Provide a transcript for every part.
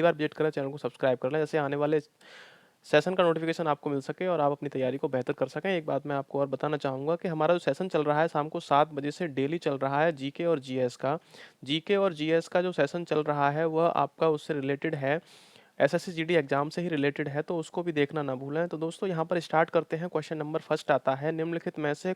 बार visit करें, channel को subscribe कर लें, जैसे आने वाले सेशन का नोटिफिकेशन आपको मिल सके और आप अपनी तैयारी को बेहतर कर सकें। एक बात मैं आपको और बताना चाहूँगा कि हमारा जो सेशन चल रहा है शाम को 7 बजे से डेली चल रहा है जीके और जीएस का। जीके और जीएस का जो सेशन चल रहा है वह आपका उससे रिलेटेड है, एसएससी जीडी एग्जाम से ही रिलेटेड है, तो उसको भी देखना ना भूलें। तो दोस्तों यहाँ पर स्टार्ट करते हैं। क्वेश्चन नंबर फर्स्ट आता है, निम्नलिखित में से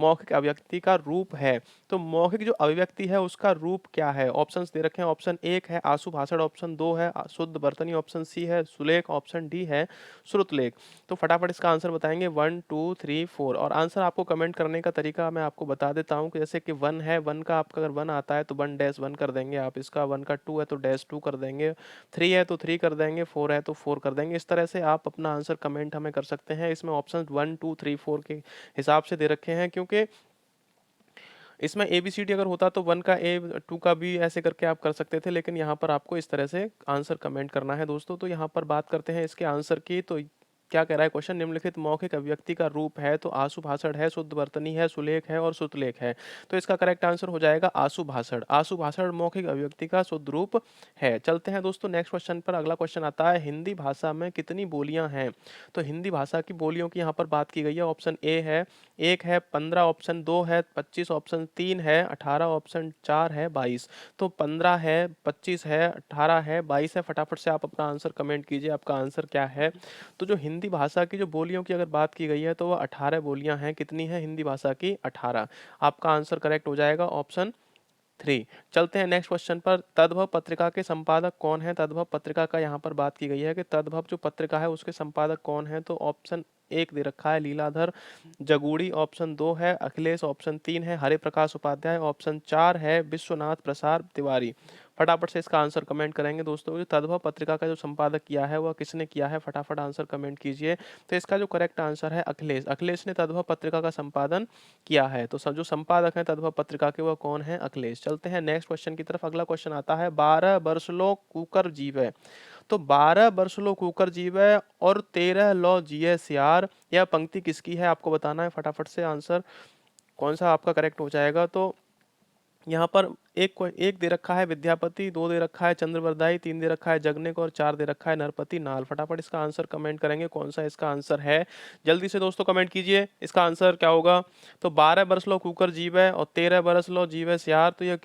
मौखिक अभिव्यक्ति का रूप है। तो मौखिक जो अभिव्यक्ति है उसका रूप क्या है? ऑप्शंस दे रखे हैं। ऑप्शन 1 है आशु भाषण, ऑप्शन 2 है शुद्ध वर्तनी, ऑप्शन सी है सुलेख, ऑप्शन डी है श्रुतलेख। तो फटाफट इसका आंसर बताएंगे 1 2 3 4। और आंसर आपको कमेंट करने का तरीका मैं आपको बता देता हूँ कि जैसे कि 1 है, 1 का आपका अगर 1 आता है तो 1 डैश 1 कर देंगे आप, इसका 1 का 2 है तो डैश 2 कर देंगे, 3 है तो 3 कर देंगे, 4 है तो 4 कर देंगे। इस तरह से आप अपना आंसर कमेंट हमें कर सकते हैं। इसमें ऑप्शन 1 2 3 4 के हिसाब से दे रखे हैं, क्योंकि इसमें ABCD अगर होता तो 1 का ए 2 का बी ऐसे करके आप कर सकते थे, लेकिन यहाँ पर आपको इस तरह से आंसर कमेंट करना है दोस्तों। तो यहाँ पर बात करते हैं इसके आंसर की। तो क्या कह रहा है क्वेश्चन, निम्नलिखित मौखिक अभिव्यक्ति का रूप है। तो आशु भाषण है, शुद्ध वर्तनी है, सुलेख है और श्रुतलेख है। तो इसका करेक्ट आंसर हो जाएगा आशु भाषण। आशु भाषण मौखिक अभिव्यक्ति का शुद्ध रूप है। चलते हैं दोस्तों नेक्स्ट क्वेश्चन पर। अगला क्वेश्चन आता है, हिंदी भाषा में कितनी बोलियां हैं? तो हिंदी भाषा की बोलियों की यहाँ पर बात की गई है। ऑप्शन ए है 1 है, 15 ऑप्शन 2 है, 25 ऑप्शन 3 है, 18 ऑप्शन 4 है, 22। तो 15 है, 25 है, 18 है, 22 है। फटाफट से आप अपना आंसर कमेंट कीजिए, आपका आंसर क्या है? तो जो हिंदी भाषा की जो बोलियों की अगर बात की गई है तो वह 18 बोलियां हैं। कितनी है हिंदी भाषा की? 18। आपका आंसर करेक्ट हो जाएगा ऑप्शन 3। चलते हैं नेक्स्ट क्वेश्चन पर। तद्भव पत्रिका के संपादक कौन है? तद्भव पत्रिका का यहाँ पर बात की गई है कि तद्भव जो पत्रिका है उसके संपादक कौन है? तो ऑप्शन 1 दे रखा है लीलाधर जगूड़ी, ऑप्शन 2 है अखिलेश, ऑप्शन 3 है हरि प्रकाश उपाध्याय, ऑप्शन 4 है विश्वनाथ प्रसाद तिवारी। फटाफट से इसका आंसर कमेंट करेंगे दोस्तों। जो तद्भव पत्रिका का जो संपादक किया है वह किसने किया है? फटाफट आंसर कमेंट कीजिए। तो इसका जो करेक्ट आंसर है अखिलेश। अखिलेश ने तद्भव पत्रिका का संपादन किया है। तो जो संपादक है तद्भव पत्रिका के वह कौन है? अखिलेश। चलते हैं नेक्स्ट क्वेश्चन की तरफ। अगला क्वेश्चन आता है, 12 बरसलो कूकर जीवे। तो 12 बरसलो कूकर जीवे और 13 लो जिये सियार, यह पंक्ति किसकी है? आपको बताना है। फटाफट से आंसर कौन सा आपका करेक्ट हो जाएगा? तो यहाँ पर एक दे रखा है विद्यापति, 2 दे रखा है चंद्रवरदाई, 3 दे रखा है जगनेक और 4 दे रखा है नरपति नाल। फटाफट इसका आंसर कमेंट करेंगे कौन सा इसका आंसर है। जल्दी से दोस्तों कमेंट कीजिए, इसका आंसर क्या होगा? तो 12 बरस लो कुकर जीवे और 13 बरस लो जीवे सियार, तो यह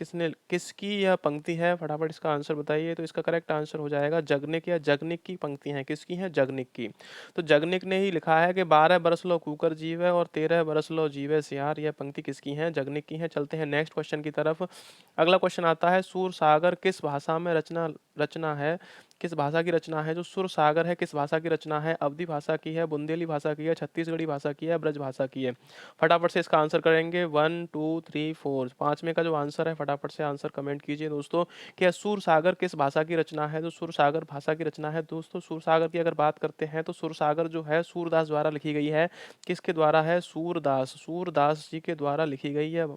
किसकी यह पंक्ति है? फटाफट इसका आंसर बताइए। तो इसका करेक्ट आंसर हो जाएगा जगनेक या जगनिक की पंक्ति है। किसकी है? जगनिक की। तो जगनिक ने ही लिखा है कि 12 बरस लो कुकर जीवे और 13 बरस लो जीवे सियार, यह पंक्ति किसकी है? जगनिक की है। चलते हैं नेक्स्ट क्वेश्चन की तरफ। अगला क्वेश्चन आता है, सूर सागर किस भाषा में रचना रचना है? किस भाषा की रचना है? जो सुर सागर है किस भाषा की रचना है? अवधी भाषा की है, बुंदेली भाषा की है, छत्तीसगढ़ी भाषा की है, ब्रज भाषा की है। फटाफट से इसका आंसर करेंगे 1 2 3 4। पांचवें का जो आंसर है फटाफट से आंसर कमेंट कीजिए दोस्तों कि सुर सागर किस भाषा की रचना है? जो सुर सागर भाषा की रचना है दोस्तों, सुर सागर की अगर बात करते हैं तो सुर सागर जो है सूरदास द्वारा लिखी गई है। किसके द्वारा है? सूरदास जी के द्वारा लिखी गई है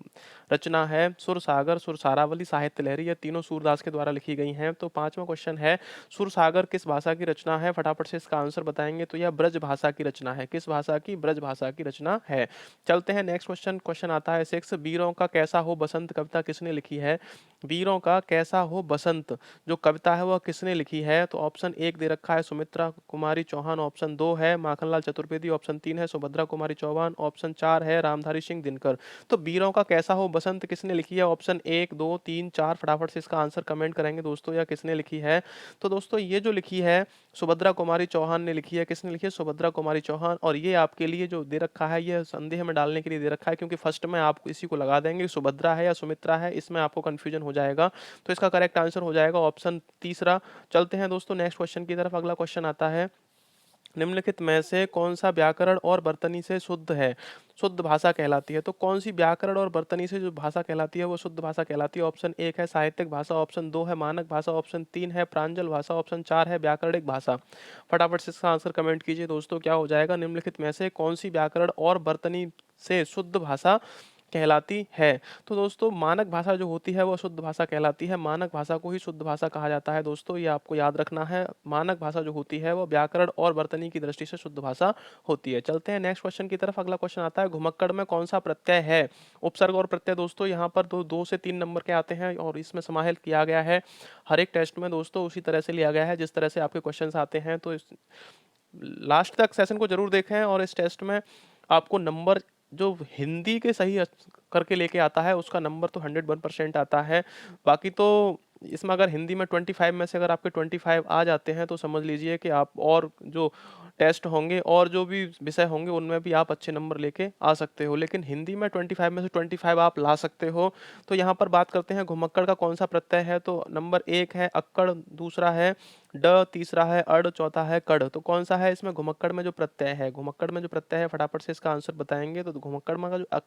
रचना है सुर सागर। सुर सारावली, साहित्य लहरी, ये तीनों सूरदास के द्वारा लिखी गई हैं। तो पांचवा क्वेश्चन है, सुर सागर किस भाषा की रचना है? फटाफट से इसका आंसर बताएंगे। तो यह ब्रज भाषा की रचना है। किस भाषा की? ब्रज भाषा की रचना है। चलते हैं नेक्स्ट क्वेश्चन। क्वेश्चन आता है 6, वीरों का कैसा हो बसंत कविता किसने लिखी है? वीरों का कैसा हो बसंत जो कविता है वह किसने लिखी है? तो ऑप्शन 1 दे रखा है सुमित्रा कुमारी चौहान, ऑप्शन 2 है माखनलाल चतुर्वेदी, ऑप्शन 3 है सुभद्रा कुमारी चौहान, ऑप्शन 4 है रामधारी सिंह दिनकर। तो वीरों का कैसा हो बसंत किसने लिखी है? ऑप्शन 1 2 3 4। फटाफट से इसका आंसर कमेंट करेंगे दोस्तों, या किसने लिखी है? तो दोस्तों ये जो लिखी है सुभद्रा कुमारी चौहान ने लिखी है। किसने लिखी है? सुभद्रा कुमारी चौहान। और ये आपके लिए जो दे रखा है ये संदेह में डालने के लिए दे रखा है, क्योंकि फर्स्ट में आप इसी को लगा देंगे सुभद्रा है या सुमित्रा है, इसमें आपको कंफ्यूजन हो जाएगा। तो इसका करेक्ट आंसर हो जाएगा ऑप्शन तीसरा। चलते हैं दोस्तों नेक्स्ट क्वेश्चन की तरफ। अगला क्वेश्चन आता है, निम्नलिखित में से कौन सा व्याकरण और वर्तनी से शुद्ध है? शुद्ध भाषा कहलाती है। तो कौन सी व्याकरण और वर्तनी से जो भाषा कहलाती है वो शुद्ध भाषा कहलाती है? ऑप्शन 1 है साहित्यिक भाषा, ऑप्शन 2 है मानक भाषा, ऑप्शन 3 है प्रांजल भाषा, ऑप्शन 4 है व्याकरणिक भाषा। फटाफट से इसका आंसर कमेंट कीजिए दोस्तों, क्या हो जाएगा? निम्नलिखित में से कौन सी व्याकरण और वर्तनी से शुद्ध भाषा कहलाती है। तो दोस्तों मानक भाषा जो होती है वो शुद्ध भाषा कहलाती है। मानक भाषा को ही शुद्ध भाषा कहा जाता है दोस्तों, ये आपको याद रखना है। मानक भाषा जो होती है वो व्याकरण और वर्तनी की दृष्टि से शुद्ध भाषा होती है। चलते हैं नेक्स्ट क्वेश्चन की तरफ। अगला क्वेश्चन आता है, घुमक्कड़ में कौन सा प्रत्यय है? उपसर्ग और प्रत्यय दोस्तों यहाँ पर दो से 3 नंबर के आते हैं और इसमें समाहित किया गया है हर एक टेस्ट में दोस्तों, उसी तरह से लिया गया है जिस तरह से आपके क्वेश्चन आते हैं। तो लास्ट तक सेशन को जरूर देखें और इस टेस्ट में आपको नंबर जो हिंदी के सही करके लेके आता है उसका नंबर तो 101% आता है। बाकी तो इसमें अगर हिंदी में 25 में से अगर आपके 25 आ जाते हैं तो समझ लीजिए कि आप और जो टेस्ट होंगे और जो भी विषय होंगे उनमें भी आप अच्छे नंबर लेके आ सकते हो। लेकिन हिंदी में 25 में से 25 आप ला सकते हो। तो यहाँ पर बात करते हैं घुमक्कड़ का कौन सा प्रत्यय है। तो नंबर 1 है अक्कड़, दूसरा है ड, तीसरा है अड़, चौथा है कड़। तो कौन सा है इसमें घुमक्कड़ में जो प्रत्यय है? घुमक्कड़ में जो प्रत्यय है फटाफट से इसका आंसर बताएंगे। तो घुमक्कड़ में का जो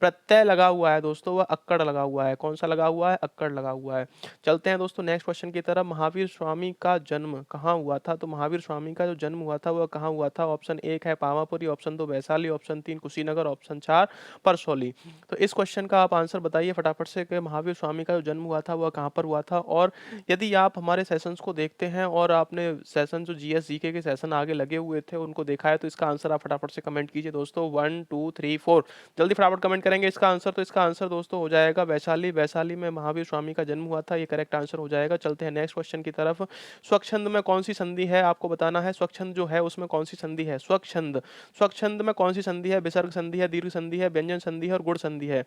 प्रत्यय लगा हुआ है दोस्तों वह अक्कड़ लगा हुआ है। कौन सा लगा हुआ है? अक्कड़ लगा हुआ है। चलते हैं दोस्तों नेक्स्ट क्वेश्चन की तरफ। महावीर स्वामी का जन्म कहाँ हुआ था? तो महावीर स्वामी का जो जन्म हुआ था वह कहाँ हुआ था? ऑप्शन 1 है Pawapuri, option 2 Vaishali, option 3 Kushinagar, option 4 Parsauli. तो इस क्वेश्चन का आप आंसर बताइए फटाफट से कि महावीर स्वामी का जो जन्म हुआ था वह कहाँ पर हुआ था। और यदि आप हमारे सेशंस को देखते हैं और आपने सेशन जो जीएस जीके के सेशन आगे लगे हुए थे उनको देखा है तो इसका आंसर आप फटाफट से कमेंट कीजिए दोस्तों, 1 2 3 4 जल्दी फटाफट कमेंट करेंगे इसका आंसर। तो इसका आंसर दोस्तों हो जाएगा वैशाली। वैशाली में महावीर स्वामी का जन्म हुआ था, ये करेक्ट आंसर हो जाएगा। चलते हैं नेक्स्ट क्वेश्चन की तरफ। स्वच्छंद में कौन सी संधि है आपको बताना है। स्वच्छंद जो है उसमें कौन सी संधि है? स्वच्छंद, स्वच्छंद में कौन सी संधि है? विसर्ग संधि है, दीर्घ संधि है, व्यंजन संधि है और गुण संधि है।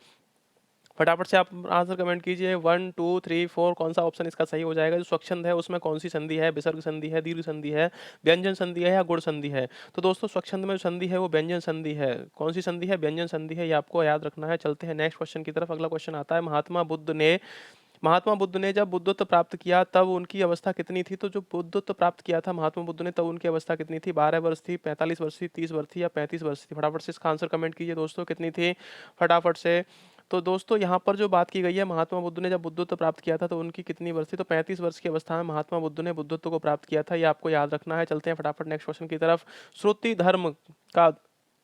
फटाफट से आप आंसर कमेंट कीजिए, 1 2 3 4 कौन सा ऑप्शन इसका सही हो जाएगा। जो स्वच्छंद है उसमें कौन सी संधि है? विसर्ग संधि है, दीर्घ संधि है, व्यंजन संधि है या गुण संधि है? तो दोस्तों स्वच्छंद में जो संधि है वो व्यंजन संधि है। कौन सी संधि है? व्यंजन संधि है, ये आपको याद रखना है। चलते हैं नेक्स्ट क्वेश्चन की तरफ। अगला क्वेश्चन आता है, महात्मा बुद्ध ने जब बुद्धत्व प्राप्त किया तब उनकी अवस्था कितनी थी? तो जो बुद्धत्व प्राप्त किया था महात्मा बुद्ध ने तब उनकी अवस्था कितनी थी? 12 वर्ष थी, 45 वर्ष थी, 30 वर्ष थी या 35 वर्ष थी? फटाफट से इसका आंसर कमेंट कीजिए दोस्तों, कितनी थी फटाफट से। तो दोस्तों यहाँ पर जो बात की गई है महात्मा बुद्ध ने जब बुद्धत्व प्राप्त किया था तो उनकी कितनी वर्ष थी? तो 35 वर्ष की अवस्था में महात्मा बुद्ध ने बुद्धत्व को प्राप्त किया था, ये आपको याद रखना है। चलते हैं फटाफट नेक्स्ट क्वेश्चन की तरफ। श्रुति धर्म का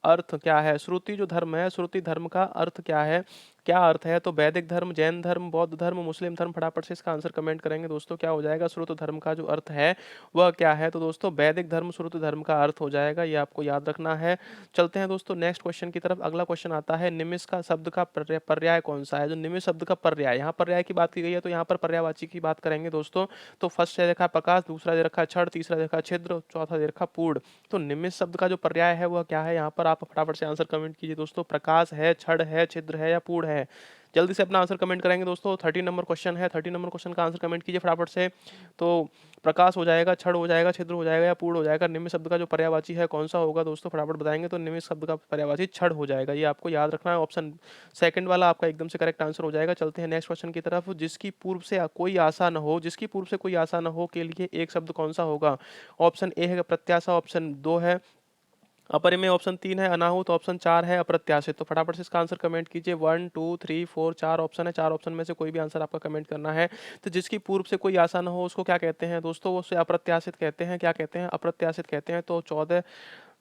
अर्थ क्या है? श्रुति जो धर्म है, श्रुति धर्म का अर्थ क्या है? क्या अर्थ है? तो वैदिक धर्म, जैन धर्म, बौद्ध धर्म, मुस्लिम धर्म। फटाफट से इसका आंसर कमेंट करेंगे दोस्तों, क्या हो जाएगा? श्रुत धर्म का जो अर्थ है वह क्या है? तो दोस्तों वैदिक धर्म श्रुत धर्म का अर्थ हो जाएगा, ये आपको याद रखना है। चलते हैं दोस्तों नेक्स्ट क्वेश्चन की तरफ। अगला क्वेश्चन आता है, निमिष का शब्द का पर्याय कौन सा है? जो निमिष शब्द का पर्याय, यहाँ पर्याय की बात की गई है तो यहाँ पर पर्यायवाची की बात करेंगे दोस्तों। तो फर्स्ट दे रखा है प्रकाश, दूसरा दे रखा है छड़, तीसरा दे रखा है छिद्र, चौथा दे रखा पूर्ण। तो निमिष शब्द का जो पर्याय है वह क्या है? यहाँ पर आप फटाफट से आंसर कमेंट कीजिए दोस्तों, प्रकाश है, छड़ है, छिद्र है या पूर्ण है? जल्दी से अपना आंसर कमेंट करेंगे दोस्तों। 30 नंबर क्वेश्चन है, 30 नंबर क्वेश्चन का आंसर कमेंट कीजिए फटाफट से। तो प्रकाश हो जाएगा, छड़ हो जाएगा, छिद्र हो जाएगा या पूर्ण हो जाएगा? निमिष शब्द का जो पर्यायवाची है कौन सा होगा दोस्तों? फटाफट बताएंगे। तो निमिष शब्द का पर्यायवाची छड़ हो जाएगा, ये आपको याद रखना है। ऑप्शन सेकंड वाला आपका एकदम से करेक्ट आंसर हो जाएगा। चलते हैं नेक्स्ट क्वेश्चन की तरफ। जिसकी पूर्व से कोई आशा न हो, जिसकी पूर्व से कोई आशा न हो के लिए एक शब्द कौन सा होगा? ऑप्शन ए है प्रत्याशा, ऑप्शन 2 है अपरिमेय, ऑप्शन 3 है अनाहुत, ऑप्शन 4 है अप्रत्याशित। तो फटाफट से इसका आंसर कमेंट कीजिए, 1 2 3 4 4 ऑप्शन है, 4 ऑप्शन में से कोई भी आंसर आपका कमेंट करना है। तो जिसकी पूर्व से कोई आशा न हो उसको क्या कहते हैं दोस्तों? वो उसे अप्रत्याशित कहते हैं। क्या कहते हैं? अप्रत्याशित कहते हैं। तो 14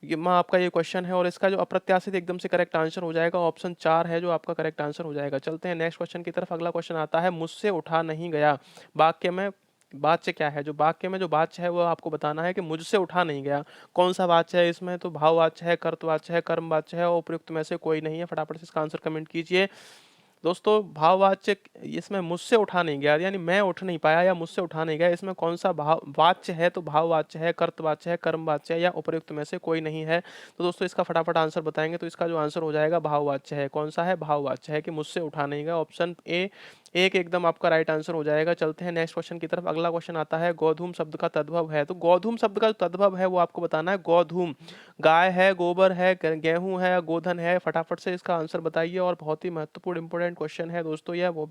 ये माँ आपका ये क्वेश्चन है और इसका जो अप्रत्याशित एकदम से करेक्ट आंसर हो जाएगा, ऑप्शन 4 है जो आपका करेक्ट आंसर हो जाएगा। चलते हैं नेक्स्ट क्वेश्चन की तरफ। अगला क्वेश्चन आता है, मुझसे उठा नहीं गया वाक्य में वाच्य क्या है? जो वाक्य में जो वाच्य है वो आपको बताना है कि मुझसे उठा नहीं गया। कौन सा वाच्य है इसमें? तो भाववाच्य है, कर्तवाच्य है, कर्मवाच्य है और उपयुक्त में से कोई नहीं है। फटाफट से इसका आंसर कमेंट कीजिए दोस्तों। भाववाच्य इसमें मुझसे उठा नहीं गया यानी मैं उठ नहीं पाया या मुझसे उठा नहीं गया, इसमें कौन सा भाव वाच्य है? तो भाववाच्य है, कर्तवाच्य है, कर्मवाच्य है या उपयुक्त में से कोई नहीं है? तो दोस्तों इसका फटाफट आंसर बताएंगे। तो इसका जो आंसर हो जाएगा भाववाच्य है। कौन सा है? भाववाच्य है कि मुझसे उठा नहीं गया। ऑप्शन ए एक एकदम आपका राइट आंसर हो जाएगा। चलते हैं नेक्स्ट क्वेश्चन की तरफ। अगला क्वेश्चन आता है, गोधूम शब्द का तद्भव है। तो गोधूम शब्द का जो तद्भव है वो आपको बताना है। गोधूम गाय है, गोबर है, गेहूं है, गोधन है? फटाफट से इसका आंसर बताइए और बहुत ही महत्वपूर्ण इंपोर्टेंट इंपॉर्टेंट क्वेश्चन है दोस्तों, यह वो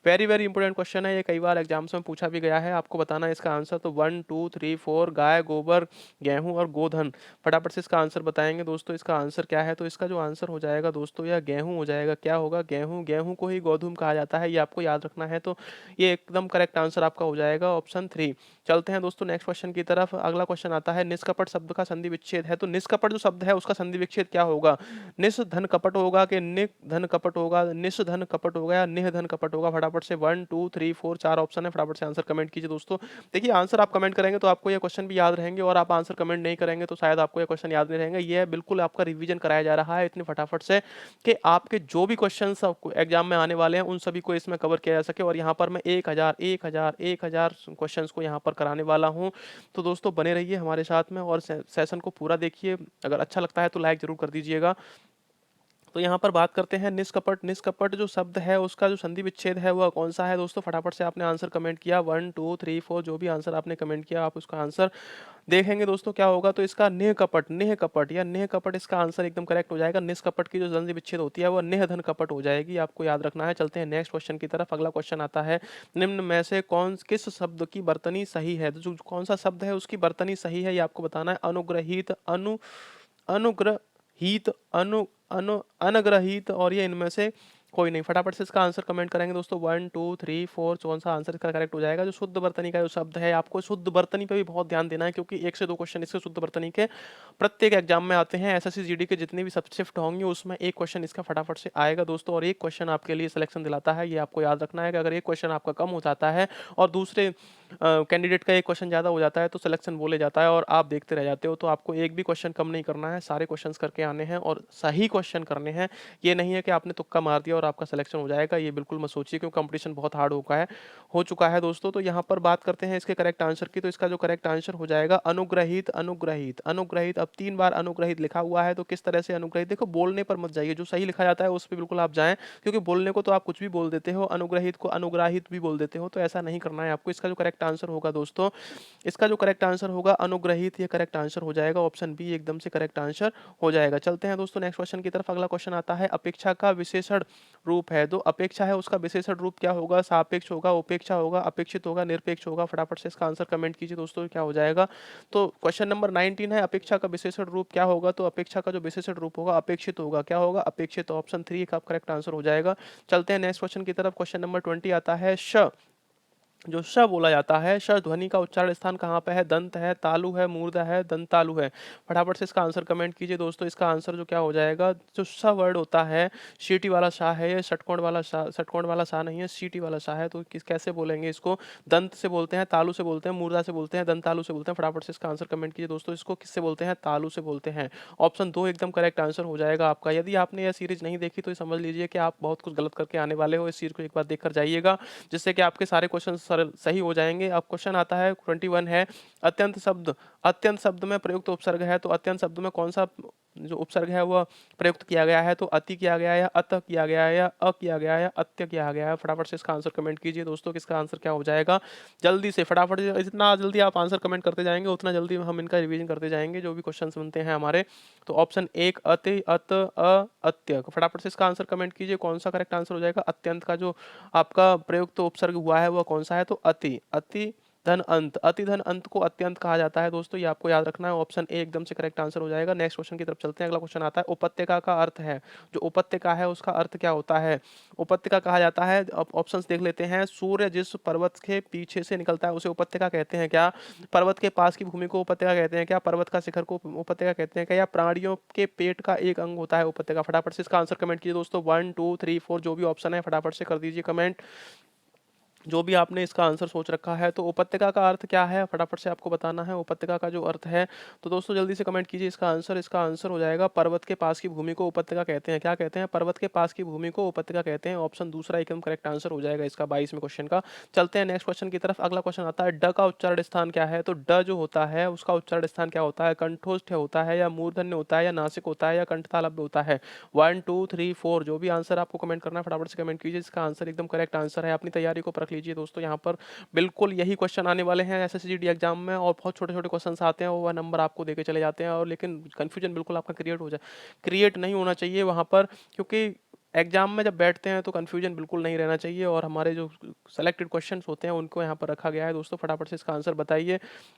वेरी वेरी इंपॉर्टेंट क्वेश्चन है, ये कई बार एग्जाम्स में पूछा भी गया है। आपको बताना है इसका आंसर। तो 1 2 3 4 गाय, गोबर, गेहूं और गोधन। फटाफट से इसका आंसर बताएंगे दोस्तों। इसका आंसर क्या है? तो इसका जो आंसर हो जाएगा दोस्तों यह गेहूं हो जाएगा। क्या होगा? गेहूं। गेहूं को ही गोधूम कहा जाता है, ये आपको याद रखना है। तो ये एकदम करेक्ट आंसर आपका हो जाएगा ऑप्शन 3। चलते हैं दोस्तों नेक्स्ट क्वेश्चन की तरफ। अगला क्वेश्चन आता है निष्कपट शब्द का संधि विच्छेद है। तो निष्कपट जो शब्द है उसका संधि विच्छेद क्या होगा? निस धन कपट होगा कि निक धन कपट होगा, निस धन कपट होगा या निह धन कपट होगा? फटाफट से 1 2 3 4 4 ऑप्शन है, फटाफट से आंसर कमेंट कीजिए दोस्तों। देखिए आंसर आप कमेंट करेंगे तो आपको ये क्वेश्चन भी याद रहेंगे, और आप आंसर कमेंट नहीं करेंगे तो शायद आपको ये क्वेश्चन याद नहीं रहेंगे। ये बिल्कुल आपका रिवीजन कराया जा रहा है इतनी फटाफट से कि आपके जो भी क्वेश्चन एग्जाम में आने वाले हैं उन सभी को इसमें कवर किया जा सके। और यहाँ पर मैं 1000 क्वेश्चन को यहाँ पर कराने वाला हूँ। तो दोस्तों बने रहिए हमारे साथ में और सेशन को पूरा देखिए। अगर अच्छा लगता है तो लाइक जरूर कर दीजिएगा। तो यहाँ पर बात करते हैं निष्कपट। निष्कपट जो शब्द है उसका जो संधि विच्छेद है वह कौन सा है दोस्तों? फटाफट से आपने आंसर कमेंट किया 1 2 3 4, जो भी आंसर आपने कमेंट किया आप उसका आंसर देखेंगे दोस्तों क्या होगा। तो इसका नेह कपट, नेह कपट या नेह कपट इसका आंसर एकदम करेक्ट हो जाएगा। निष्कपट की जो संधि विच्छेद होती है वह नेह धन कपट हो जाएगी, आपको याद रखना है। चलते हैं नेक्स्ट क्वेश्चन की तरफ। अगला क्वेश्चन आता है निम्न में से कौन किस शब्द की वर्तनी सही है? तो जो कौन सा शब्द है उसकी वर्तनी सही है ये आपको बताना है। अनुग्रहित, अनुग्रहित, अनु अनु अनग्रहित, और ये इनमें से कोई नहीं। फटाफट से इसका आंसर कमेंट करेंगे दोस्तों 1 2 3 4, कौन सा आंसर इसका करेक्ट हो जाएगा? जो शुद्ध वर्तनी का जो शब्द है, आपको शुद्ध वर्तनी पे भी बहुत ध्यान देना है क्योंकि 1 से 2 क्वेश्चन इसके शुद्ध वर्तनी के प्रत्येक एग्जाम में आते हैं। एसएससी जीडी के जितने भी सब शिफ्ट होंगे उसमें एक क्वेश्चन इसका फटाफट से आएगा दोस्तों, और एक क्वेश्चन आपके लिए सिलेक्शन दिलाता है। ये आपको याद रखना है कि अगर एक क्वेश्चन आपका कम हो जाता है और दूसरे कैंडिडेट का एक क्वेश्चन ज़्यादा हो जाता है तो सिलेक्शन बोले जाता है और आप देखते रह जाते हो। तो आपको एक भी क्वेश्चन कम नहीं करना है, सारे क्वेश्चंस करके आने हैं और सही क्वेश्चन करने हैं। ये नहीं है कि आपने तुक्का मार दिया और आपका सिलेक्शन हो जाएगा, ये बिल्कुल मत सोचिए क्योंकि कंपटीशन बहुत हार्ड हो चुका है दोस्तों। तो यहाँ पर बात करते हैं इसके करेक्ट आंसर की। तो इसका जो करेक्ट आंसर हो जाएगा अनुग्रहित, अनुग्रहित, अनुग्रहित। अब 3 बार अनुग्रहित लिखा हुआ है, तो किस तरह से अनुग्रहित? देखो बोलने पर मत जाइए, जो सही लिखा जाता है उस पर बिल्कुल आप जाएं, क्योंकि बोलने को तो आप कुछ भी बोल देते हो, अनुग्रहित को अनुग्राहित भी बोल देते हो, तो ऐसा नहीं करना है आपको। इसका जो करेक्ट आंसर होगा दोस्तों, इसका जो करेक्ट आंसर होगा अनुग्रहित, ये करेक्ट आंसर हो जाएगा। ऑप्शन बी एकदम से करेक्ट आंसर हो जाएगा। चलते हैं दोस्तों नेक्स्ट क्वेश्चन की तरफ। अगला क्वेश्चन आता है अपेक्षा का विशेषण रूप है। तो अपेक्षा है उसका विशेषण रूप क्या होगा? सापेक्ष होगा, उपेक्षा होगा, अपेक्षित होगा, निरपेक्ष होगा? फटाफट से इसका आंसर कमेंट कीजिए दोस्तों क्या हो जाएगा। तो क्वेश्चन नंबर 19 है अपेक्षा का विशेषण रूप क्या होगा? तो अपेक्षा का जो विशेषण रूप होगा अपेक्षित होगा। क्या होगा? अपेक्षित। ऑप्शन 3 का करेक्ट आंसर हो जाएगा। चलते हैं नेक्स्ट क्वेश्चन की तरफ। क्वेश्चन नंबर 20 आता है श। जो श बोला जाता है, श ध्वनि का उच्चारण स्थान कहाँ पे है? दंत है, तालु है, मूर्धा है, दंतालु है? फटाफट से इसका आंसर कमेंट कीजिए दोस्तों। इसका आंसर जो क्या हो जाएगा, जो स वर्ड होता है, शीटी वाला शाह है, ये षटकोण वाला शाह नहीं है, सीटी वाला शाह है। तो किस कैसे बोलेंगे इसको? दंत से बोलते हैं, तालु से बोलते हैं, मूर्धा से बोलते हैं, दंतालु से बोलते हैं? फटाफट से इसका आंसर कमेंट कीजिए दोस्तों। इसको किससे बोलते हैं? तालु से बोलते हैं। ऑप्शन 2 एकदम करेक्ट आंसर हो जाएगा आपका। यदि आपने यह सीरीज नहीं देखी तो समझ लीजिए कि आप बहुत कुछ गलत करके आने वाले हो। इस सीरीज को एक बार देख कर जाइएगा जिससे कि आपके सारे क्वेश्चन सरल सही हो जाएंगे। अब क्वेश्चन आता है 21 है अत्यंत शब्द। अत्यंत शब्द में प्रयुक्त उपसर्ग है, तो अत्यंत शब्द में कौन सा जो उपसर्ग है वह प्रयुक्त किया गया है? तो अति किया गया है, या अत किया गया है, या अ किया गया है, या अत्य किया गया है? फटाफट से इसका आंसर कमेंट कीजिए दोस्तों, किसका आंसर क्या हो जाएगा? जल्दी से फटाफट से, जितना जल्दी आप आंसर कमेंट करते जाएंगे उतना जल्दी हम इनका रिवीजन करते जाएंगे जो भी क्वेश्चन बनते हैं हमारे। तो ऑप्शन 1 अति, अत, अ, अत्य। फटाफट से इसका आंसर कमेंट कीजिए कौन सा करेक्ट आंसर हो जाएगा। अत्यंत का जो आपका प्रयुक्त उपसर्ग हुआ है वह कौन सा है? तो अति। अति धन अंत, अति धन अंत को अत्यंत कहा जाता है दोस्तों, ये आपको याद रखना है। ऑप्शन ए एकदम से करेक्ट आंसर हो जाएगा। नेक्स्ट क्वेश्चन की तरफ चलते हैं। अगला क्वेश्चन आता है उपत्यका का अर्थ है। जो उपत्यका है उसका अर्थ क्या होता है? उपत्यका कहा जाता है, ऑप्शंस देख लेते हैं। सूर्य जिस पर्वत के पीछे से निकलता है उसे उपत्यका कहते हैं क्या? पर्वत के पास की भूमि को उपत्यका कहते हैं क्या? पर्वत का शिखर को उपत्यका कहते हैं क्या? या प्राणियों के पेट का एक अंग होता है उपत्यका? फटाफट से इसका आंसर कमेंट कीजिए दोस्तों। 1 2 3 4 जो भी ऑप्शन है फटाफट से कर दीजिए कमेंट, जो भी आपने इसका आंसर सोच रखा है। तो उपत्यका का अर्थ क्या है फटाफट से आपको बताना है। उपत्यका का जो अर्थ है तो दोस्तों जल्दी से कमेंट कीजिए इसका आंसर। इसका आंसर हो जाएगा पर्वत के पास की भूमि को उपत्यका कहते हैं। क्या कहते हैं? पर्वत के पास की भूमि को उपत्यका कहते हैं। ऑप्शन दूसरा एकदम करेक्ट आंसर हो जाएगा इसका 22वें क्वेश्चन का। चलते हैं नेक्स्ट क्वेश्चन की तरफ। अगला क्वेश्चन आता है ड का उच्चारण स्थान क्या है? तो ड जो होता है उसका उच्चारण स्थान क्या होता है? कंठोष्ठ होता है, या मूर्धन्य होता है, या नासिक होता है, या कंठतालव्य होता है? 1 2 3 4 जो भी आंसर आपको कमेंट करना है फटाफट से कमेंट कीजिए। इसका आंसर एकदम करेक्ट आंसर है। अपनी तैयारी को परख लीजिए दोस्तों, यहाँ पर बिल्कुल यही क्वेश्चन आने वाले हैं एसएससी एग्जाम में, और बहुत छोटे छोटे क्वेश्चन आते हैं वह नंबर आपको देके चले जाते हैं। और लेकिन कंफ्यूजन बिल्कुल आपका क्रिएट नहीं होना चाहिए वहां पर, क्योंकि एग्जाम में जब बैठते हैं तो कन्फ्यूजन बिल्कुल नहीं रहना चाहिए, और हमारे जो सेलेक्टेड क्वेश्चंस होते हैं उनको यहाँ पर रखा गया है। दोस्तों फटाफट से इसका आंसर बताइए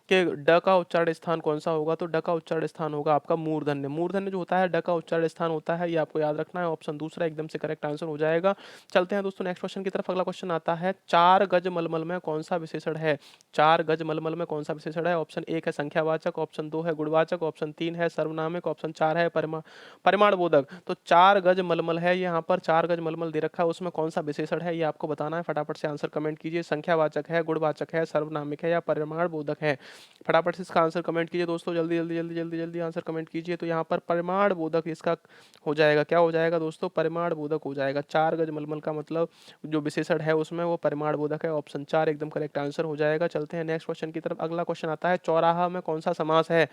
कि ड का उच्चारण स्थान कौन सा होगा। तो ड का उच्चारण स्थान होगा आपका मूर्धन्य। मूर्धन्य जो होता है ड का उच्चारण स्थान होता है, ये आपको याद रखना है। ऑप्शन दूसरा एकदम से करेक्ट आंसर हो जाएगा। चलते हैं दोस्तों नेक्स्ट क्वेश्चन की तरफ। अगला क्वेश्चन आता है, 4 गज मलमल में कौन सा विशेषण है। 4 गज मलमल में कौन सा विशेषण है। ऑप्शन 1 है संख्यावाचक, ऑप्शन 2 है गुणवाचक, ऑप्शन 3 है सर्वनामिक, ऑप्शन 4 है परिमाण बोधक। तो 4 गज मलमल है, यहाँ पर 4 गज मलमल दे रखा है, उसमें कौन सा विशेषण है ये आपको बताना है। फटाफट से आंसर कमेंट कीजिए। संख्यावाचक है, गुणवाचक है, सर्वनामिक है या परिमाण बोधक है। फटाफट से इसका आंसर कमेंट कीजिए दोस्तों, जल्दी जल्दी जल्दी जल्दी जल्दी आंसर कमेंट कीजिए। तो यहाँ पर परिमाण बोधक इसका हो जाएगा। क्या हो जाएगा दोस्तों, परिमाण बोधक हो जाएगा। 4 गज मलमल का मतलब जो विशेषण है उसमें वो परिमाण बोधक है। ऑप्शन 4 एकदम करेक्ट आंसर हो जाएगा। चलते हैं नेक्स्ट क्वेश्चन की तरफ। अगला क्वेश्चन आता है, चौराहा में कौन सा समास है।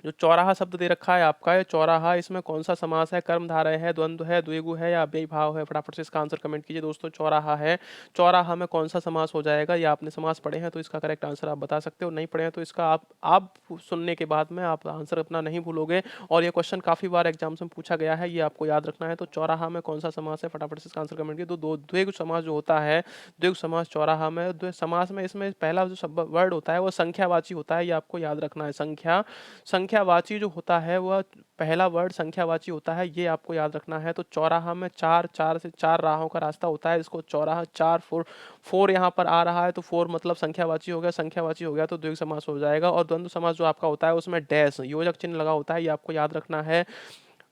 जो चौराहा शब्द दे रखा है आपका, ये चौराहा, इसमें कौन सा समास है। कर्मधारय है, द्वंद्व है, द्विगु है या अव्ययी भाव है। फटाफट से इसका आंसर कमेंट कीजिए दोस्तों। चौराहा है, चौराहा में कौन सा समास हो जाएगा। या आपने समास पढ़े हैं तो इसका करेक्ट आंसर आप बता सकते हो, नहीं पढ़े हैं तो इसका आप सुनने के बाद में आप आंसर अपना नहीं भूलोगे। और ये क्वेश्चन काफी बार एग्जाम्स में पूछा गया है, ये आपको याद रखना है। तो चौराहा में कौन सा समास है, फटाफट से इसका आंसर कमेंट कीजिए। तो दो द्विगु समास जो होता है, द्विगु समास चौराहा में, द्विगु समास में इसमें पहला जो वर्ड होता है वो संख्यावाची होता है, ये आपको याद रखना है। संख्यावाची जो होता है वह पहला वर्ड संख्यावाची होता है, ये आपको याद रखना है। तो चौराहा में चार से चार राहों का रास्ता होता है, इसको चौराहा चार फोर यहाँ पर आ रहा है, तो फोर मतलब संख्यावाची हो गया। संख्यावाची हो गया तो द्विगु समास हो जाएगा। और द्वंद्व समास जो आपका होता है उसमें डैश योजक चिन्ह लगा होता है, ये आपको याद रखना है।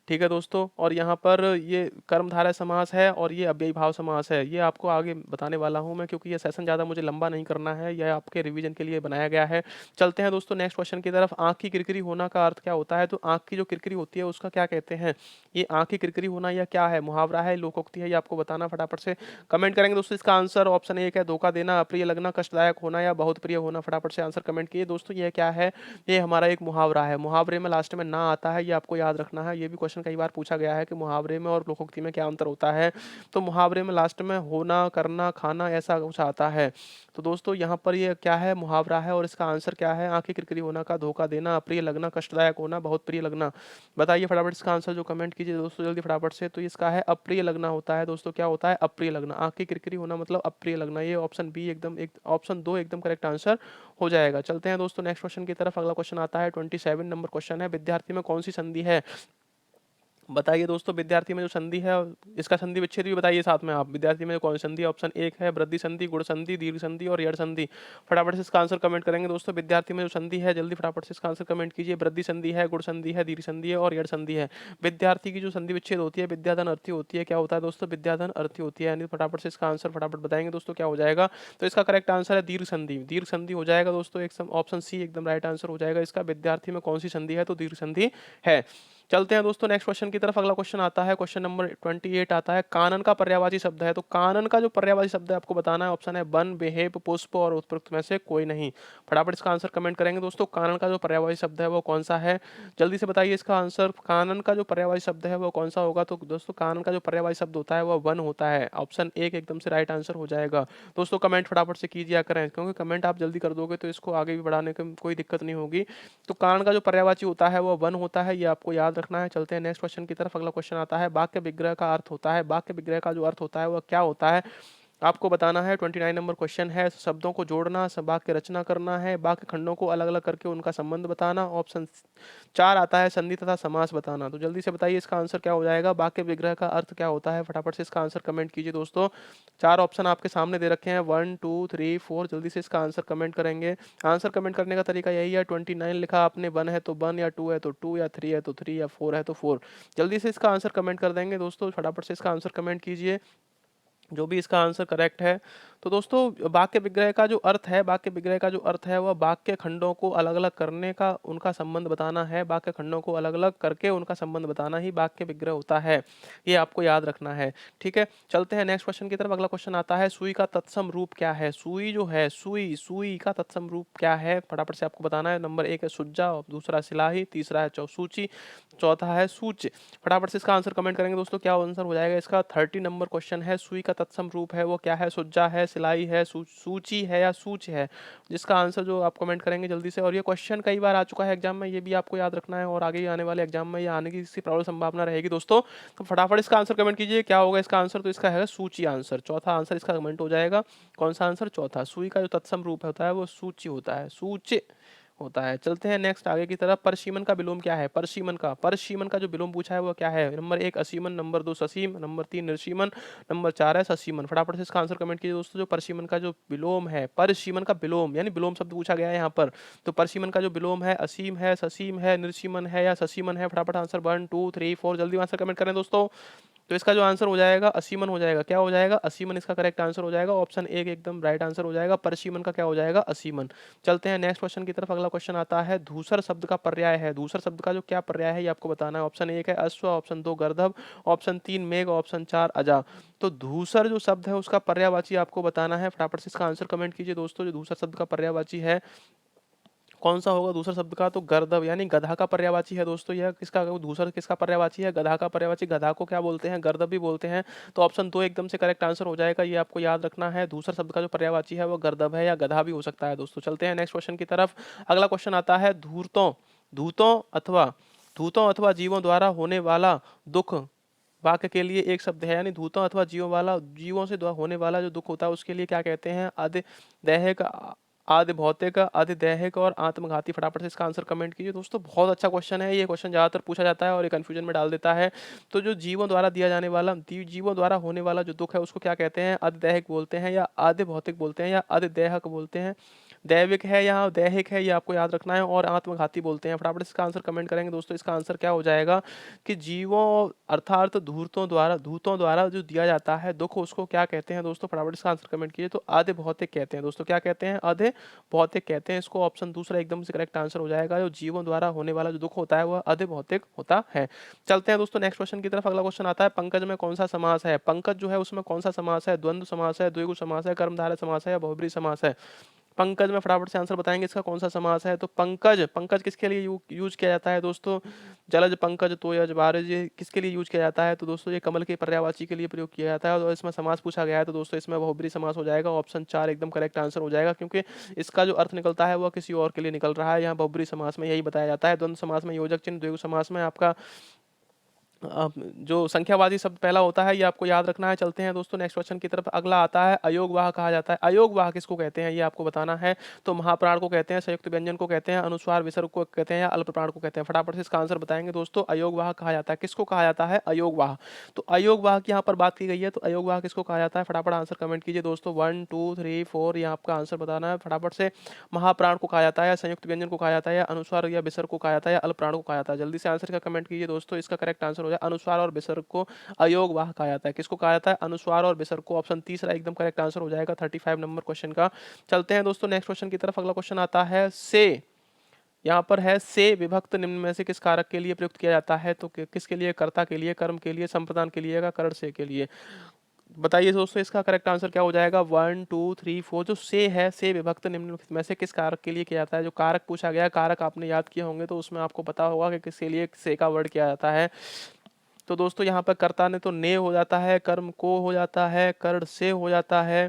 ठीक है दोस्तों, और यहाँ पर ये कर्मधारय समास है और ये अव्ययी भाव समास है, ये आपको आगे बताने वाला हूँ मैं, क्योंकि ये सेशन ज़्यादा मुझे लंबा नहीं करना है, यह आपके रिवीजन के लिए बनाया गया है। चलते हैं दोस्तों नेक्स्ट क्वेश्चन की तरफ। आँख की किरकिरी होना का अर्थ क्या होता है। तो आँख की जो किरकिरी होती है उसका क्या कहते हैं। ये आँख की किरकिरी होना यह क्या है, मुहावरा है, लोकोक्ति है, ये आपको बताना। फटाफट से कमेंट करेंगे दोस्तों। इसका आंसर ऑप्शन 1 है धोखा देना, अप्रिय लगना, कष्टदायक होना या बहुत प्रिय होना। फटाफट से आंसर कमेंट किए दोस्तों। ये क्या है, ये हमारा एक मुहावरा है। मुहावरे में लास्ट में ना आता है, ये आपको याद रखना है। ये भी क्वेश्चन कई बार पूछा गया है कि मुहावरे में और लोकोक्ति में क्या अंतर होता है। तो मुहावरे में लास्ट में होना, करना, खाना ऐसा कुछ आता है। तो दोस्तों यहाँ पर ये क्या है, मुहावरा है, और इसका आंसर क्या है, आंखें किरकिरी होना का धोखा देना, अप्रिय लगना, कष्टदायक होना, बहुत प्रिय लगना। बताइए फटाफट इसका आंसर जो कमेंट कीजिए दोस्तों जल्दी फटाफट से। तो इसका है अप्रिय लगना होता है दोस्तों। क्या होता है, अप्रिय लगना। आंखें किरकिरी होना मतलब अप्रिय लगना। ये ऑप्शन बी एकदम ऑप्शन 2 एकदम करेक्ट आंसर हो जाएगा। चलते हैं दोस्तों नेक्स्ट क्वेश्चन की तरफ। अगला क्वेश्चन आता है 27 नंबर क्वेश्चन है, विद्यार्थी में कौन सी संधि है। बताइए दोस्तों, विद्यार्थी में जो संधि है इसका संधि विच्छेद भी बताइए साथ में आप। विद्यार्थी में कौन सी संधि है। ऑप्शन 1 है वृद्धि संधि, गुण संधि, दीर्घ संधि और यड़ संधि। फटाफट से इसका आंसर कमेंट करेंगे दोस्तों। विद्यार्थी में जो संधि है जल्दी फटाफट से इसका आंसर कमेंट कीजिए। वृद्धि संधि है, गुण संधि है, दीर्घ संधि है और यड़ संधि है। विद्यार्थी की जो संधि विच्छेद होती है, विद्याधन अर्थी होती है। क्या होता है दोस्तों, विद्याधन अर्थी होती है। यानी फटाफट से इसका आंसर फटाफट बताएंगे दोस्तों क्या हो जाएगा। तो इसका करेक्ट आंसर है दीर्घ संधि। दीर्घ संधि हो जाएगा दोस्तों, एक ऑप्शन सी एकदम राइट आंसर हो जाएगा इसका। विद्यार्थी में कौन सी संधि है, तो दीर्घ संधि है। चलते हैं दोस्तों नेक्स्ट क्वेश्चन की तरफ। अगला क्वेश्चन आता है, क्वेश्चन नंबर 28 आता है, कानन का पर्यायवाची शब्द है। तो कानन का जो पर्यायवाची शब्द है आपको बताना है। ऑप्शन है वन, बेहेव, पुष्प और उत्पत्ति में से कोई नहीं। फटाफट इसका आंसर कमेंट करेंगे दोस्तों। कानन का जो पर्यायवाची शब्द है वो कौन सा है, जल्दी से बताइए इसका आंसर। कानन का जो पर्यायवाची शब्द है वो कौन सा होगा। तो दोस्तों कानन का जो पर्यायवाची शब्द होता है वो वन होता है। ऑप्शन 1 एकदम से राइट आंसर हो जाएगा। दोस्तों कमेंट फटाफट से कीजिए करें, क्योंकि कमेंट आप जल्दी कर दोगे तो इसको आगे भी बढ़ाने की कोई दिक्कत नहीं होगी। तो कान का जो पर्यायवाची होता है वो वन होता है, ये आपको याद रखना है। चलते हैं नेक्स्ट क्वेश्चन की तरफ। अगला क्वेश्चन आता है, वाक्य विग्रह का अर्थ होता है। वाक्य विग्रह का जो अर्थ होता है वह क्या होता है आपको बताना है। 29 नंबर क्वेश्चन है, शब्दों को जोड़ना, वाक्य रचना करना है, वाक्य खंडों को अलग अलग करके उनका संबंध बताना। ऑप्शन 4 आता है संधि तथा समास बताना। तो जल्दी से बताइए इसका आंसर क्या हो जाएगा, वाक्य विग्रह का अर्थ क्या होता है। फटाफट से इसका आंसर कमेंट कीजिए दोस्तों। 4 ऑप्शन आपके सामने दे रखे हैं, 1 2 3 4। जल्दी से इसका आंसर कमेंट करेंगे। आंसर कमेंट करने का तरीका यही है, 29 लिखा आपने, 1 है तो 1, या 2 है तो 2, या 3 है तो 3, या 4 है तो 4। जल्दी से इसका आंसर कमेंट कर देंगे दोस्तों। फटाफट से इसका आंसर कमेंट कीजिए जो भी इसका आंसर करेक्ट है। तो दोस्तों वाक्य विग्रह का जो अर्थ है, वाक्य विग्रह का जो अर्थ है वह वाक्य खंडों को अलग अलग करने का उनका संबंध बताना है। वाक्य खंडों को अलग अलग करके उनका संबंध बताना ही वाक्य विग्रह होता है, ये आपको याद रखना है। ठीक है, चलते हैं नेक्स्ट क्वेश्चन की तरफ। अगला क्वेश्चन आता है, सुई का तत्सम रूप क्या है। सुई जो है, सुई सुई का तत्सम रूप क्या है, फटाफट से आपको बताना है। नंबर 1 है सुज्जा, दूसरा सिलाही, तीसरा है चौसूची, चौथा है सूच। फटाफट से इसका आंसर कमेंट करेंगे दोस्तों। क्या आंसर हो जाएगा इसका। 30 नंबर क्वेश्चन है, सुई का तत्सम रूप है वो क्या है? सुज्जा है, सिलाई है, सूची है या सूच है? जिसका आंसर जो आप कमेंट करेंगे जल्दी से। और ये क्वेश्चन कई बार आ चुका है एग्जाम में, ये भी आपको याद रखना है और आगे आने वाले एग्जाम में ये आने की इसकी प्रबल संभावना रहेगी दोस्तों। तो फटाफट इसका आंसर कमेंट कीजिए, क्या होगा इसका आंसर? तो इसका है सूची आंसर, चौथा आंसर इसका कमेंट हो जाएगा। कौन सा आंसर? चौथा। सुई का जो तत्सम रूप होता है वो सूची होता है, सूच होता है। चलते हैं नेक्स्ट आगे की तरफ। परसीमन का विलोम क्या है? परसीमन का जो विलोम पूछा है वो क्या है? नंबर 1 असीमन, नंबर 2 ससीम, नंबर 3 निर्सीमन, नंबर 4 है ससीमन। फटाफट से इसका आंसर कमेंट कीजिए दोस्तों। जो परसीमन का जो विलोम है, परसीमन का विलोम यानी विलोम शब्द पूछा गया है यहाँ पर, तो परसीमन का जो विलोम है असीम है, ससीम है, निर्सीमन है या ससीमन है? फटाफट आंसर 1 2 3 4 जल्दी आंसर कमेंट करें दोस्तों। तो इसका जो आंसर हो जाएगा असीमन हो जाएगा। क्या हो जाएगा? असीमन इसका करेक्ट आंसर हो जाएगा। ऑप्शन एक एकदम राइट आंसर हो जाएगा। परसीमन का क्या हो जाएगा? असीमन। चलते हैं नेक्स्ट क्वेश्चन की तरफ। अगला क्वेश्चन आता है धूसर शब्द का पर्याय है। धूसर शब्द का जो क्या पर्याय है ये आपको बताना है। ऑप्शन एक है अश्व, ऑप्शन 2 गर्दभ, ऑप्शन 3 मेघ, ऑप्शन 4 अजा। तो धूसर जो शब्द है उसका पर्यायवाची आपको बताना है। फटाफट से इसका आंसर कमेंट कीजिए दोस्तों। जो धूसर शब्द का पर्यायवाची है कौन सा होगा दूसरा शब्द का? तो गर्दभ यानी गधा का पर्यायवाची है दोस्तों। यह किसका दूसरा किसका पर्यायवाची है? गधा का पर्यायवाची। गधा को क्या बोलते हैं? गर्दभ भी बोलते हैं। तो ऑप्शन 2 एकदम से करेक्ट आंसर हो जाएगा। ये आपको याद रखना है। दूसरा शब्द का जो पर्यायवाची है वो गर्दभ है या गधा भी हो सकता है दोस्तों। चलते हैं नेक्स्ट क्वेश्चन की तरफ। अगला क्वेश्चन आता है धूर्तों धूतों अथवा धूतों अथवा जीवों द्वारा होने वाला दुख वाक्य के लिए एक शब्द है। यानी धूतों अथवा जीवों से होने वाला जो दुख होता है उसके लिए क्या कहते हैं? आदि दैहिक, आदि भौतिक, आदि दैहिक और आत्मघाती। फटाफट से इसका आंसर कमेंट कीजिए दोस्तों। बहुत अच्छा क्वेश्चन है ये। क्वेश्चन ज्यादातर पूछा जाता है और ये कंफ्यूजन में डाल देता है। तो जो जीवों द्वारा दिया जाने वाला जीवों द्वारा होने वाला जो दुख है उसको क्या कहते हैं? आदि दैहिक बोलते हैं या आदि भौतिक बोलते हैं या आदि दैहिक बोलते हैं? दैविक है या दैहिक है ये आपको याद रखना है। और आत्मघाती बोलते हैं। फटाफट इसका आंसर कमेंट करेंगे दोस्तों। इसका आंसर क्या हो जाएगा कि जीवों अर्थात धूतों द्वारा जो दिया जाता है दुख उसको क्या कहते हैं दोस्तों? फटाफट इसका आंसर कमेंट कीजिए। तो आधे भौतिक कहते हैं दोस्तों। क्या कहते हैं? आधे भौतिक कहते हैं इसको। ऑप्शन दूसरा एकदम से करेक्ट आंसर हो जाएगा। जो जीवों द्वारा होने वाला जो दुख होता है वह आधे भौतिक होता है। चलते हैं दोस्तों नेक्स्ट क्वेश्चन की तरफ। अगला क्वेश्चन आता है पंकज में कौन सा समास है? पंकज जो है उसमें कौन सा समास है? द्वंद्व समास है, द्विगु समास है, कर्मधारय समास है या बहुब्रीहि समास है? पंकज में फटाफट से आंसर बताएंगे इसका कौन सा समास है? तो पंकज पंकज किसके लिए यूज किया जाता है दोस्तों? जलज, पंकज, तोयज, बारज, ये किसके लिए यूज किया जाता है? तो दोस्तों ये कमल के पर्यायवाची के लिए प्रयोग किया जाता है। और इसमें समास पूछा गया है तो दोस्तों इसमें बहुब्रीहि समास हो जाएगा। ऑप्शन 4 एकदम करेक्ट आंसर हो जाएगा क्योंकि इसका जो अर्थ निकलता है वह किसी और के लिए निकल रहा है। यहाँ बहुब्रीहि समास में यही बताया जाता है। द्वंद्व समास में योजक चिन्ह, द्विगु समास में आपका जो संख्यावादी शब्द पहला होता है ये आपको याद रखना है। चलते हैं दोस्तों नेक्स्ट क्वेश्चन की तरफ। अगला आता है अयोगवाह कहा जाता है। अयोगवाह किसको कहते हैं ये आपको बताना है। तो महाप्राण को कहते हैं, संयुक्त व्यंजन को कहते हैं, अनुस्वार विसर्ग को कहते हैं या अल्प प्राण को कहते हैं? फटाफट से इसका आंसर बताएंगे दोस्तों। अयोगवाह कहा जाता है। किसको कहा जाता है? अयोगवाह। तो अयोगवाह की यहाँ पर बात की गई है तो अयोगवाह किसको कहा जाता है? फटाफट आंसर कमेंट कीजिए दोस्तों। 1 2 3 4 ये आपका आंसर बताना है फटाफट से। महाप्राण को कहा जाता है, संयुक्त व्यंजन को कहा जाता है या अनुस्वार या विसर्ग को कहा जाता है या अल्प प्राण को कहा जाता है? जल्दी से आंसर का कमेंट कीजिए दोस्तों। इसका करेक्ट आंसर हो जाए अनुस्वार और विसर्ग को अयोगवाह कहा जाता है। किसको कहा जाता है? अनुस्वार और विसर्ग को। ऑप्शन तीसरा एकदम करेक्ट आंसर हो जाएगा 35 नंबर क्वेश्चन का। चलते हैं दोस्तों नेक्स्ट क्वेश्चन की तरफ। अगला क्वेश्चन आता है से। यहाँ पर है से विभक्त निम्न में से किस कारक के लिए प्रयुक्त किया जाता है? तो किसके लिए? कर्ता के लिए, कर्म के लिए, संप्रदान के लिए या कर्ण से के लिए? बताइए दोस्तों इसका करेक्ट आंसर क्या हो जाएगा? 1 2 3 4 जो से है से विभक्त निम्नलिखित में से किस कारक के लिए किया जाता है? जो कारक पूछा गया, कारक आपने याद किए होंगे तो उसमें आपको पता होगा कि किसके लिए से का वर्ड किया जाता है। तो दोस्तों यहाँ पर कर्ता ने तो ने हो जाता है, कर्म को हो जाता है, कर्ण से हो जाता है,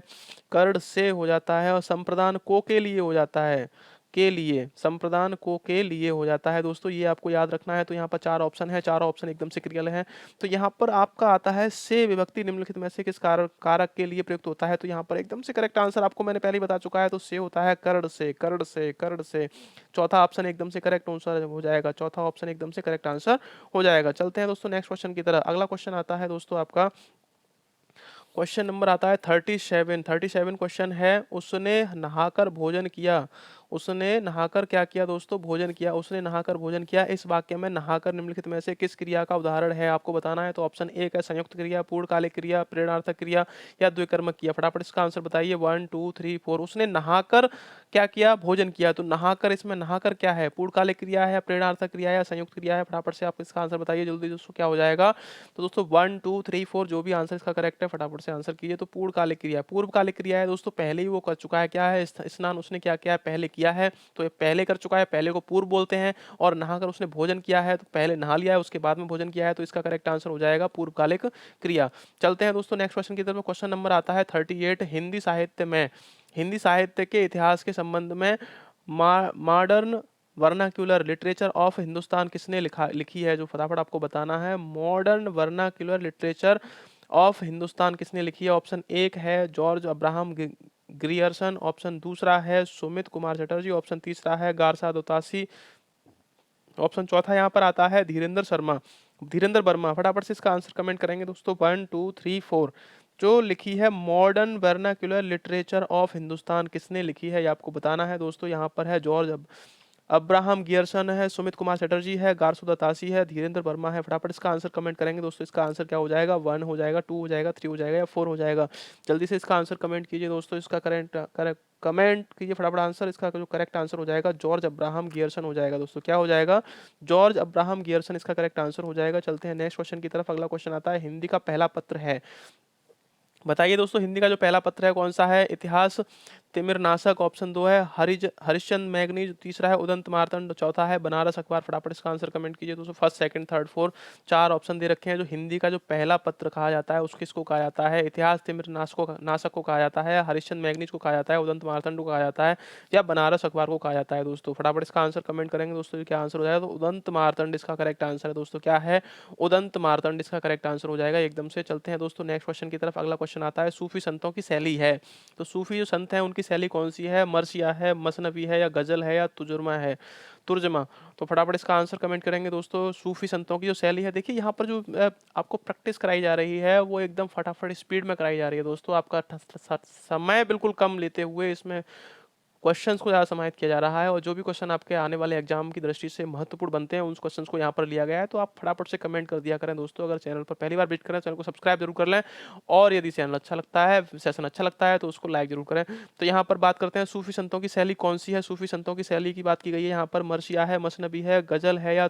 कर्ण से हो जाता है और संप्रदान को के लिए हो जाता है। के लिए, संप्रदान को के लिए हो जाता है दोस्तों। ये आपको याद रखना है। तो यहाँ पर 4 ऑप्शन है, 4 ऑप्शन एकदम से क्लियर है। तो यहाँ पर आपका आता है से विभक्ति निम्नलिखित में से किस कारक के लिए प्रयुक्त होता है? तो यहाँ पर एकदम से करेक्ट आंसर आपको मैंने पहले ही बता चुका है। तो से होता है कर्ण से, कर्ण से, कर्ण से। चौथा ऑप्शन एकदम से करेक्ट आंसर हो जाएगा। चौथा ऑप्शन एकदम से करेक्ट आंसर हो जाएगा। चलते हैं दोस्तों नेक्स्ट क्वेश्चन की तरफ। अगला क्वेश्चन आता है दोस्तों आपका क्वेश्चन नंबर आता है 37 क्वेश्चन है। उसने नहाकर भोजन किया। उसने नहाकर क्या किया दोस्तों? भोजन किया। उसने नहाकर भोजन किया। इस वाक्य में नहाकर निम्नलिखित में से किस क्रिया का उदाहरण है आपको बताना है। तो ऑप्शन एक है संयुक्त क्रिया, पूर्णकालिक क्रिया, प्रेरणार्थक क्रिया या द्विकर्मक क्रिया? फटाफट इसका आंसर बताइए। 1 2 3 4 उसने नहाकर क्या किया? भोजन किया। तो नहाकर, इसमें नहाकर क्या है? पूर्णकालिक क्रिया है, प्रेरणार्थक क्रिया है या संयुक्त क्रिया है? फटाफट से आप इसका आंसर बताइए जल्दी दोस्तों। क्या हो जाएगा? तो दोस्तों 1 2 3 4 जो भी आंसर इसका करेक्ट है फटाफट से आंसर कीजिए। तो पूर्णकालिक क्रिया, पूर्वकालिक क्रिया है दोस्तों। पहले ही वो कर चुका है। क्या है? स्नान उसने क्या किया है? पहले किया किया है तो ये पहले कर चुका है, पहले को पूर्व बोलते हैं। और नहाकर उसने भोजन किया है तो पहले नहा लिया है उसके बाद में भोजन किया है, तो इसका करेक्ट आंसर हो जाएगा पूर्वकालिक क्रिया। चलते हैं दोस्तों नेक्स्ट क्वेश्चन की तरफ। क्वेश्चन नंबर आता है 38। हिंदी साहित्य के इतिहास के संबंध में modern vernacular literature of Hindustan किसने लिखी है, जो फटाफट आपको बताना है। Modern vernacular literature of Hindustan किसने लिखी है। ऑप्शन एक है जॉर्ज अब्राहम ग्रियर्सन, ऑप्शन दूसरा है सुमित कुमार चटर्जी, ऑप्शन तीसरा है गारसा दोतासी, ऑप्शन चौथा यहाँ पर आता है धीरेन्द्र वर्मा। फटाफट से इसका आंसर कमेंट करेंगे दोस्तों। 1 2 3 4। जो लिखी है modern vernacular literature of Hindustan किसने लिखी है, ये आपको बताना है दोस्तों। यहाँ पर है जॉर्ज अब्राहम गियर्सन है, सुमित कुमार चटर्जी है, गारसुदा तासी है, धीरेन्द्र वर्मा है। फटाफट इसका आंसर कमेंट करेंगे दोस्तों। इसका आंसर क्या हो जाएगा। 1 हो जाएगा, 2 हो जाएगा, 3 हो जाएगा या 4 हो जाएगा। जल्दी से इसका आंसर कमेंट कीजिए दोस्तों। इसका कमेंट कीजिए फटाफट आंसर। इसका जो करेक्ट आंसर हो जाएगा जॉर्ज अब्राहम गियर्सन हो जाएगा दोस्तों। क्या हो जाएगा। जॉर्ज अब्राहम गियर्सन इसका करेक्ट आंसर हो जाएगा। चलते हैं नेक्स्ट क्वेश्चन की तरफ। अगला क्वेश्चन आता है हिंदी का पहला पत्र है, बताइए दोस्तों हिंदी का जो पहला पत्र है कौन सा है। इतिहास तिमिरनाशक, ऑप्शन 2 है हरिश्चंद्र मैगनी, तीसरा है उदंत मार्तंड, चौथा है बनारस अखबार। फटाफट इसका आंसर कमेंट कीजिए दोस्तों। First, second, third, fourth, 4 option दे रखे हैं। जो हिंदी का जो पहला पत्र कहा जाता है उसको किसको कहा जाता है। इतिहास तिमिरनाशक को कहा जाता है, हरिश्चंद्र मैगनीज को कहा जाता है, उदंत मार्तंड को कहा जाता है, या बनारस अखबार को कहा जाता है दोस्तों। फटाफट इसका आंसर कमेंट करेंगे दोस्तों। क्या आंसर हो जाएगा। तो उदंत मार्तंड इसका करेक्ट आंसर है दोस्तों। क्या है। उदंत मार्तंड इसका करेक्ट आंसर हो जाएगा एकदम से। चलते हैं दोस्तों नेक्स्ट क्वेश्चन की तरफ। अगला क्वेश्चन आता है सूफी संतों की शैली है, तो सूफी जो संत हैं उनकी शैली कौन सी है। मरसिया है, मसनवी है, या गजल है, या तुर्जमा। तो फटाफट इसका आंसर कमेंट करेंगे दोस्तों। सूफी संतों की जो शैली है, देखिए यहाँ पर जो आपको प्रैक्टिस कराई जा रही है वो एकदम फटाफट स्पीड में कराई जा रही है दोस्तों। आपका समय बिल्कुल कम लेते हुए इसमें क्वेश्चंस को ज़्यादा समाहित किया जा रहा है, और जो भी क्वेश्चन आपके आने वाले एग्जाम की दृष्टि से महत्वपूर्ण बनते हैं उन क्वेश्चंस को यहाँ पर लिया गया है। तो आप फटाफट से कमेंट कर दिया करें दोस्तों। अगर चैनल पर पहली बार विजिट करें चैनल को सब्सक्राइब जरूर कर लें, और यदि चैनल अच्छा लगता है, सेशन अच्छा लगता है तो उसको लाइक जरूर करें। तो यहाँ पर बात करते हैं सूफी संतों की शैली कौन सी है। सूफी संतों की शैली की बात की गई है यहाँ पर। मरसिया है, मसनबी है, गजल है, या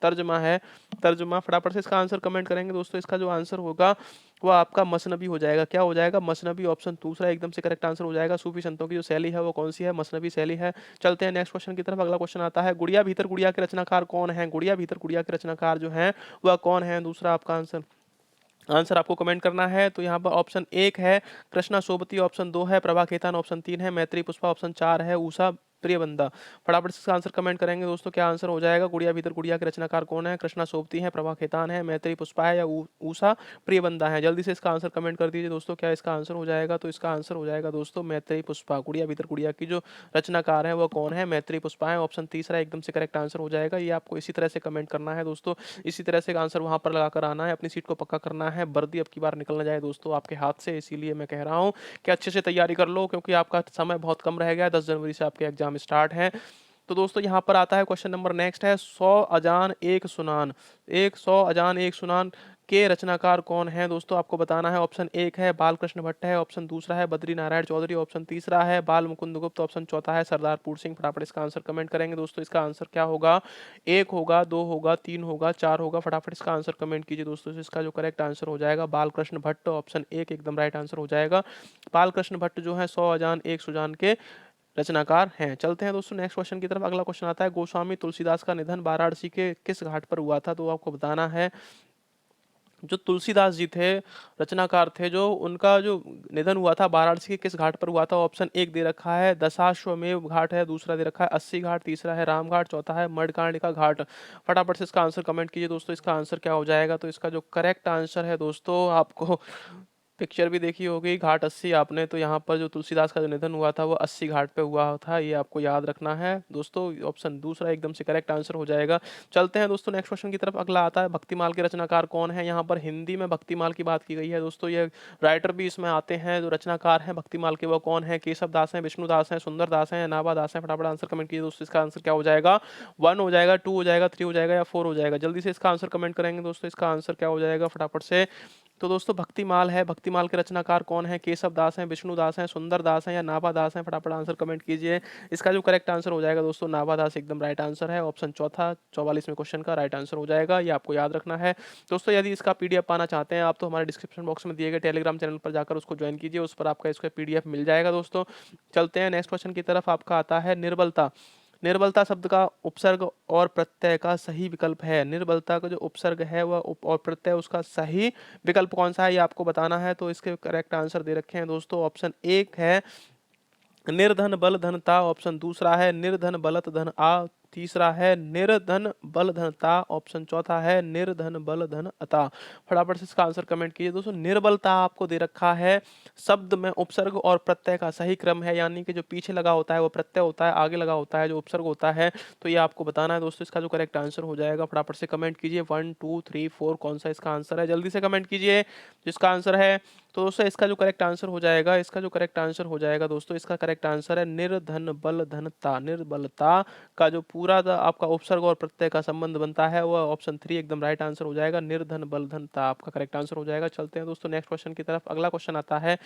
तर्जमा है। तर्जमा। फटाफट से इसका आंसर कमेंट करेंगे दोस्तों। इसका जो आंसर होगा वो आपका मसनबी हो जाएगा। क्या हो जाएगा। मसनबी, ऑप्शन दूसरा एकदम से करेक्ट आंसर हो जाएगा। सूफी संतों की जो शैली है वो कौन सी है। मसनबी शैली है। चलते हैं नेक्स्ट क्वेश्चन की तरफ। अगला क्वेश्चन आता है गुड़िया भीतर गुड़िया के रचनाकार कौन है। गुड़िया भीतर गुड़िया के रचनाकार जो है वह कौन है। दूसरा आपका आंसर आपको कमेंट करना है। तो यहाँ पर ऑप्शन 1 है कृष्णा सोबती, ऑप्शन 2 है प्रभा खेतान, ऑप्शन 3 है मैत्री पुष्पा, ऑप्शन 4 है उषा प्रियबंदा। फटाफट से इसका आंसर कमेंट करेंगे दोस्तों। क्या आंसर हो जाएगा। गुड़िया भीतर गुड़िया के रचनाकार कौन है। कृष्णा सोबती है, प्रभा खेतान है, मैत्री पुष्पा है, या उषा प्रियबंदा है। जल्दी से इसका आंसर कमेंट कर दीजिए दोस्तों। क्या इसका आंसर हो जाएगा। तो इसका आंसर हो जाएगा दोस्तों मैत्री पुष्पा। गुड़िया भीतर गुड़िया की जो रचनाकार है वो कौन है। मैत्री पुष्पा है। ऑप्शन तीसरा एकदम से करेक्ट आंसर हो जाएगा। ये आपको इसी तरह से कमेंट करना है दोस्तों। इसी तरह से आंसर वहां पर लगाकर आना है, अपनी सीट को पक्का करना है। वर्दी अब की बार निकल ना जाए दोस्तों आपके हाथ से, इसीलिए मैं कह रहा हूँ कि अच्छे से तैयारी कर लो, क्योंकि आपका समय बहुत कम रह गया। 10 जनवरी से आपके एग्जाम स्टार्ट हैं। तो दोस्तों यहाँ पर आता है क्वेश्चन नंबर नेक्स्ट है 100 अजान एक सुनान। 100 अजान एक सुनान के रचनाकार कौन है दोस्तों। आपको बताना है। ऑप्शन 1 है बालकृष्ण भट्ट है, ऑप्शन दूसरा है बद्री नारायण चौधरी, ऑप्शन तीसरा है बाल मुकुंद गुप्त, ऑप्शन चौथा है सरदारपुर सिंह। फटाफट इसका आंसर कमेंट करेंगे दोस्तों। इसका आंसर क्या होगा। 1 होगा, 2 होगा, 3 होगा, 4 होगा। फटाफट इसका आंसर कमेंट कीजिए दोस्तों। इसका जो करेक्ट आंसर हो जाएगा बालकृष्ण भट्ट, ऑप्शन 1 एकदम राइट आंसर हो जाएगा। बालकृष्ण भट्ट जो है 100 अजान एक सुजान के रचनाकार हैं। चलते हैं दोस्तों नेक्स्ट क्वेश्चन की तरफ। अगला क्वेश्चन आता है गोस्वामी तुलसीदास का निधन वाराणसी के किस घाट पर हुआ था। तो आपको बताना है। जो तुलसीदास जी थे, रचनाकार थे, जो उनका जो निधन हुआ था वाराणसी के किस घाट पर हुआ था। ऑप्शन 1 दे रखा है दशाश्वमेव घाट है, दूसरा दे रखा है 80 घाट, तीसरा है राम घाट, चौथा है मणिकर्णिका घाट। फटाफट से इसका आंसर कमेंट कीजिए दोस्तों। इसका आंसर क्या हो जाएगा। तो इसका जो करेक्ट आंसर है दोस्तों, आपको पिक्चर भी देखी होगी घाट 80 आपने, तो यहाँ पर जो तुलसीदास का जो निधन हुआ था वो 80 घाट पे हुआ था। ये आपको याद रखना है दोस्तों। ऑप्शन दूसरा एकदम से करेक्ट आंसर हो जाएगा। चलते हैं दोस्तों नेक्स्ट क्वेश्चन की तरफ। अगला आता है भक्तिमाल के रचनाकार कौन है। यहाँ पर हिंदी में भक्तिमाल की बात की गई है दोस्तों। ये राइटर भी इसमें आते हैं। जो रचनाकार हैं भक्तिमाल के वो कौन है। केशव दास है, विष्णु दास है, सुंदर दास है, नाभा दास है। फटाफट आंसर कमेंट कीजिए दोस्तों। इसका आंसर क्या हो जाएगा। 1 हो जाएगा, 2 हो जाएगा, 3 हो जाएगा, या 4 हो जाएगा। जल्दी से इसका आंसर कमेंट करेंगे दोस्तों। इसका आंसर क्या हो जाएगा। फटाफट से तो दोस्तों भक्तिमाल है। भक्तिमाल के रचनाकार कौन है? केशव दास हैं, विष्णु दास हैं, सुंदर दास हैं या नाभा दास हैं? फटाफट आंसर कमेंट कीजिए। इसका जो करेक्ट आंसर हो जाएगा दोस्तों नाभा दास एकदम राइट आंसर है। ऑप्शन चौथा 44वें क्वेश्चन का राइट आंसर हो जाएगा, ये आपको याद रखना है। दोस्तों यदि इसका पीडीएफ पाना चाहते हैं आप तो हमारे डिस्क्रिप्शन बॉक्स में दिए गए टेलीग्राम चैनल पर जाकर उसको ज्वाइन कीजिए, उस पर आपका इसका पीडीएफ मिल जाएगा दोस्तों। चलते हैं नेक्स्ट क्वेश्चन की तरफ। आपका आता है निर्बलता। निर्बलता शब्द का उपसर्ग और प्रत्यय का सही विकल्प है। निर्बलता का जो उपसर्ग है वह और प्रत्यय उसका सही विकल्प कौन सा है, ये आपको बताना है। तो इसके करेक्ट आंसर दे रखे हैं दोस्तों। ऑप्शन एक है निर्धन बल धनता, ऑप्शन दूसरा है निर्धन बलत धन आ, तीसरा है निर्धन बल धनता, ऑप्शन चौथा है निर्धन बल धन अता। फटाफट से इसका आंसर कमेंट कीजिए दोस्तों। निर्बलता आपको दे रखा है शब्द में उपसर्ग और प्रत्यय का सही क्रम है, यानी कि जो पीछे लगा होता है वो प्रत्यय होता है, आगे लगा होता है जो उपसर्ग होता है। तो ये आपको बताना है दोस्तों। इसका जो करेक्ट आंसर हो जाएगा फटाफट से कमेंट कीजिए 1 2 3 4 कौन सा इसका आंसर है, जल्दी से कमेंट कीजिए जिसका आंसर है। तो दोस्तों इसका जो करेक्ट आंसर हो जाएगा, इसका जो करेक्ट आंसर हो जाएगा दोस्तों, इसका करेक्ट आंसर है निर्धन बल धनता। निर्बलता का जो पूरा आपका उपसर्ग और प्रत्यय का संबंध बनता है वह ऑप्शन 3 एकदम राइट आंसर हो जाएगा। निर्धन बल धनता आपका करेक्ट आंसर हो जाएगा। चलते हैं दोस्तों नेक्स्ट क्वेश्चन की तरफ। अगला क्वेश्चन आता है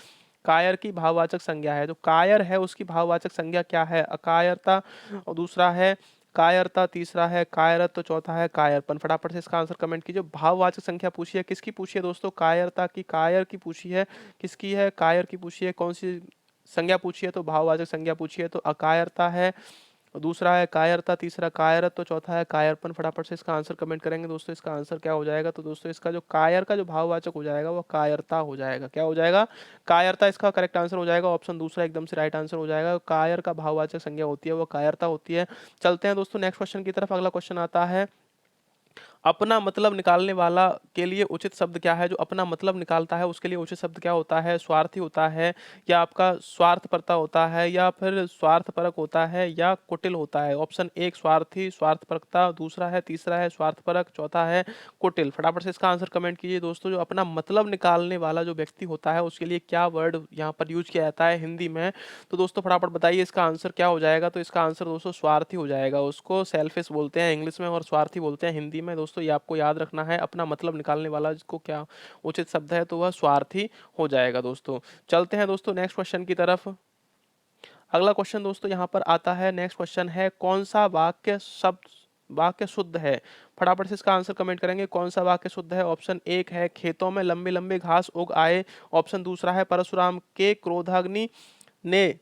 कायर की भाववाचक संज्ञा है। जो कायर है उसकी भाववाचक संज्ञा क्या है? अकायरता, और दूसरा है कायरता, तीसरा है कायरत्व, चौथा है कायरपन। फटाफट से इसका आंसर कमेंट कीजिए। भाववाचक संख्या पूछी है, किसकी पूछी है दोस्तों? कायरता की, कायर की पूछी है। किसकी है? कायर की पूछी है। कौन सी संज्ञा पूछी है? तो भाववाचक संज्ञा पूछी है, तो अकायरता है, दूसरा है कायरता, तीसरा कायरत्व, तो चौथा है कायरपन। फटाफट से इसका आंसर कमेंट करेंगे दोस्तों, इसका आंसर क्या हो जाएगा? तो दोस्तों इसका जो कायर का जो भाववाचक हो जाएगा वो कायरता हो जाएगा। क्या हो जाएगा? कायरता इसका करेक्ट आंसर हो जाएगा। ऑप्शन दूसरा एकदम से राइट आंसर हो जाएगा। कायर का भाववाचक संज्ञा होती है वो कायरता होती है। चलते हैं दोस्तों नेक्स्ट क्वेश्चन की तरफ। अगला क्वेश्चन आता है अपना मतलब निकालने वाला के लिए उचित शब्द क्या है? जो अपना मतलब निकालता है उसके लिए उचित शब्द क्या होता है? स्वार्थी होता है, या आपका स्वार्थपरता होता है, या फिर स्वार्थपरक होता है, या कुटिल होता है? ऑप्शन एक स्वार्थी, स्वार्थपरकता, दूसरा है, तीसरा है स्वार्थपरक, चौथा है कुटिल। फटाफट से इसका आंसर कमेंट कीजिए दोस्तों। जो अपना मतलब निकालने वाला जो व्यक्ति होता है उसके लिए क्या वर्ड यहाँ पर यूज किया जाता है हिंदी में? तो दोस्तों फटाफट बताइए इसका आंसर क्या हो जाएगा? तो इसका आंसर दोस्तों स्वार्थी हो जाएगा। उसको सेल्फिश बोलते हैं इंग्लिश में और स्वार्थी बोलते हैं हिंदी में। दोस्तों ये आपको याद रखना है। अपना मतलब निकालने वाला जिसको क्या उचित शब्द है तो वह स्वार्थी हो जाएगा दोस्तों। चलते हैं दोस्तों नेक्स्ट क्वेश्चन की तरफ। अगला क्वेश्चन दोस्तों यहाँ पर आता है, नेक्स्ट क्वेश्चन है कौन सा वाक्य शुद्ध है? फटाफट से इसका आंसर कमेंट करेंगे। कौन सा वाक्य शुद्ध है? ऑप्शन एक है खेतों में लंबे लंबे घास उग आए, ऑप्शन दूसरा है परशुराम के क्रोधाग्नि ने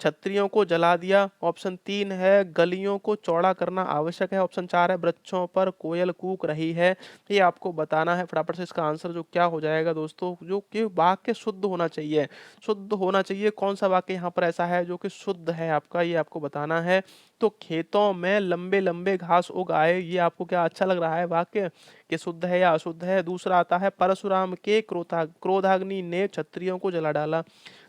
छतरियों को जला दिया, ऑप्शन तीन है गलियों को चौड़ा करना आवश्यक है, ऑप्शन चार है वृक्षों पर कोयल कूक रही है। ये आपको बताना है। फटाफट से इसका आंसर जो क्या हो जाएगा दोस्तों, जो कि वाक्य शुद्ध होना चाहिए, शुद्ध होना चाहिए। कौन सा वाक्य यहाँ पर ऐसा है जो कि शुद्ध है आपका, ये आपको बताना है। तो खेतों में लंबे लंबे घास उग आए, ये आपको क्या अच्छा लग रहा है वाक्य कि शुद्ध है या अशुद्ध है? दूसरा आता है परशुराम के क्रोधाग्नि ने क्षत्रियों को जला डाला,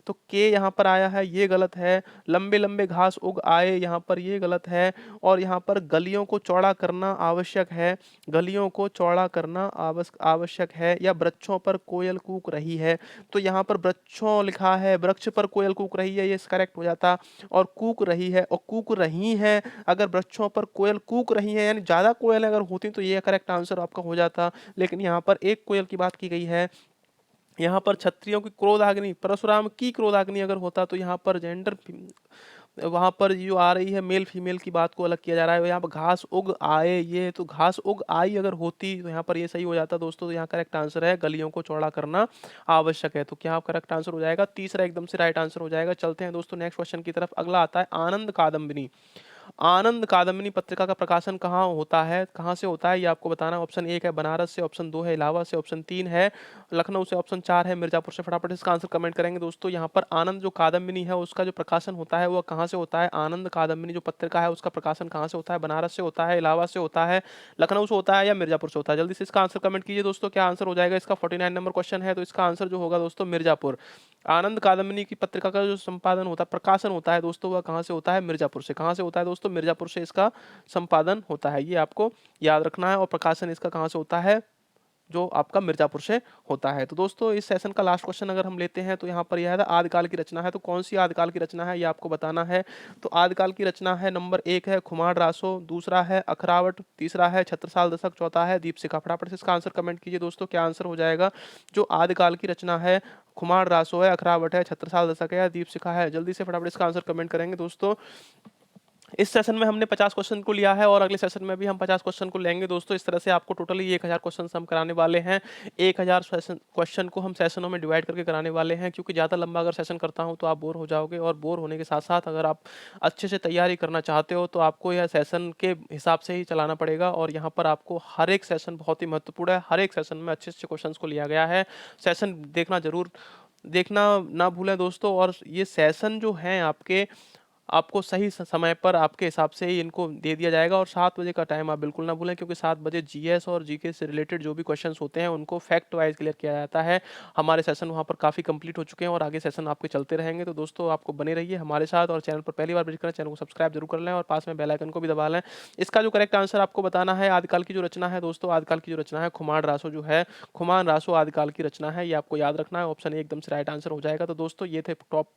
तो के यहाँ पर आया है ये गलत है। लंबे लंबे घास उग आए यहाँ पर ये गलत है। और यहाँ पर गलियों को चौड़ा करना आवश्यक है, गलियों को चौड़ा करना आवश्यक है, या वृक्षों पर कोयल कूक रही है। तो यहाँ पर वृक्षों लिखा है, वृक्ष पर कोयल कूक रही है, ये करेक्ट हो जाता। और कूक रही है और कूक रही है, अगर वृक्षों पर कोयल कूक रही है यानी ज्यादा कोयल अगर होती तो ये करेक्ट आंसर आपका हो जाता। लेकिन यहाँ पर एक कोयल की बात की गई है। यहाँ पर क्षत्रियों की क्रोधाग्नि, परशुराम की क्रोधाग्नि अगर होता तो यहाँ पर जेंडर वहां पर जो आ रही है मेल फीमेल की बात को अलग किया जा रहा है। यहाँ पर घास उग आए, ये तो घास उग आई अगर होती तो यहाँ पर ये सही हो जाता दोस्तों। तो यहाँ करेक्ट आंसर है गलियों को चौड़ा करना आवश्यक है। तो क्या करेक्ट आंसर हो जाएगा? तीसरा एकदम से राइट आंसर हो जाएगा। चलते हैं दोस्तों नेक्स्ट क्वेश्चन की तरफ। अगला आता है आनंद कादम्बिनी। आनंद कादम्बिनी पत्रिका का प्रकाशन कहाँ होता है, कहाँ से होता है, ये आपको बताना। ऑप्शन एक है बनारस से, ऑप्शन दो है इलाहाबाद से, ऑप्शन तीन है लखनऊ से, ऑप्शन चार है मिर्जापुर से। फटाफट इसका आंसर कमेंट करेंगे दोस्तों। यहाँ पर आनंद जो कादम्बिनी है उसका जो प्रकाशन होता है वह कहाँ से होता है? आनंद कादम्बिनी जो पत्रिका है उसका प्रकाशन कहाँ से होता है? बनारस से होता है, इलाहाबाद से होता है, लखनऊ से होता है, या मिर्जापुर से होता है? जल्दी से इसका आंसर कमेंट कीजिए दोस्तों। क्या आंसर हो जाएगा इसका? 49 नंबर क्वेश्चन है, तो इसका आंसर जो होगा दोस्तों मिर्जापुर। आनंद कादम्बिनी की पत्रिका का जो संपादन होता है, प्रकाशन होता है दोस्तों, वह कहाँ से होता है? मिर्जापुर से। कहाँ से होता है दोस्तों? मिर्जापुर से इसका संपादन होता है, ये आपको याद रखना है। और प्रकाशन इसका कहाँ से होता है? जो आपका मिर्ज़ापुर से होता है। तो दोस्तों इस सेशन का लास्ट क्वेश्चन अगर हम लेते हैं तो यहाँ पर यह है आदिकाल की रचना है, तो कौन-सी आदिकाल की रचना है ये आपको बताना है। तो आदिकाल की रचना है नंबर 1 है खुमार रासो, दूसरा है अखरावट, तीसरा है छत्रसाल दशक, चौथा है दीपशिखा। फटाफट से इसका आंसर कमेंट कीजिए दोस्तों, क्या आंसर हो जाएगा? जो आदिकाल की रचना है खुमार रासो है, अखरावट है, छत्रसाल दशक है या दीपशिखा है? जल्दी से फटाफट इसका आंसर कमेंट करेंगे दोस्तों। इस सेशन में हमने 50 क्वेश्चन को लिया है और अगले सेशन में भी हम 50 क्वेश्चन को लेंगे दोस्तों। इस तरह से आपको टोटली 1000 क्वेश्चन हम कराने वाले हैं। 1000 सेशन क्वेश्चन को हम सेशनों में डिवाइड करके कराने वाले हैं, क्योंकि ज़्यादा लंबा अगर सेशन करता हूं तो आप बोर हो जाओगे, और बोर होने के साथ साथ अगर आप अच्छे से तैयारी करना चाहते हो तो आपको यह सेशन के हिसाब से ही चलाना पड़ेगा। और यहाँ पर आपको हर एक सेशन बहुत ही महत्वपूर्ण है, हर एक सेशन में अच्छे अच्छे क्वेश्चन को लिया गया है। सेशन देखना ना भूलें दोस्तों। और ये सेशन जो हैं आपके, आपको सही समय पर आपके हिसाब से ही इनको दे दिया जाएगा। और 7 बजे का टाइम आप बिल्कुल ना भूलें, क्योंकि 7 बजे जीएस और जीके से रिलेटेड जो भी क्वेश्चंस होते हैं उनको फैक्ट वाइज क्लियर किया जाता है। हमारे सेशन वहाँ पर काफ़ी कंप्लीट हो चुके हैं और आगे सेशन आपके चलते रहेंगे। तो दोस्तों आपको बने रहिए हमारे साथ, और चैनल पर पहली बार विजिट करें चैनल को सब्सक्राइब जरूर कर लें और पास में बेल आइकन को भी दबा लें। इसका जो करेक्ट आंसर आपको बताना है, आदिकाल की जो रचना है दोस्तों, आदिकाल की जो रचना है खुमान रासो जो है, खुमान रासो आदिकाल की रचना है, ये आपको याद रखना है। ऑप्शन ए एकदम से राइट आंसर हो जाएगा। तो दोस्तों ये थे टॉप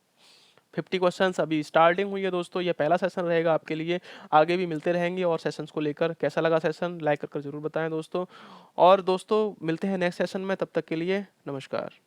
50 क्वेश्चंस, अभी स्टार्टिंग हुई है दोस्तों, ये पहला सेशन रहेगा आपके लिए। आगे भी मिलते रहेंगे और सेशंस को लेकर कैसा लगा सेशन लाइक कर जरूर बताएं दोस्तों। और दोस्तों मिलते हैं नेक्स्ट सेशन में, तब तक के लिए नमस्कार।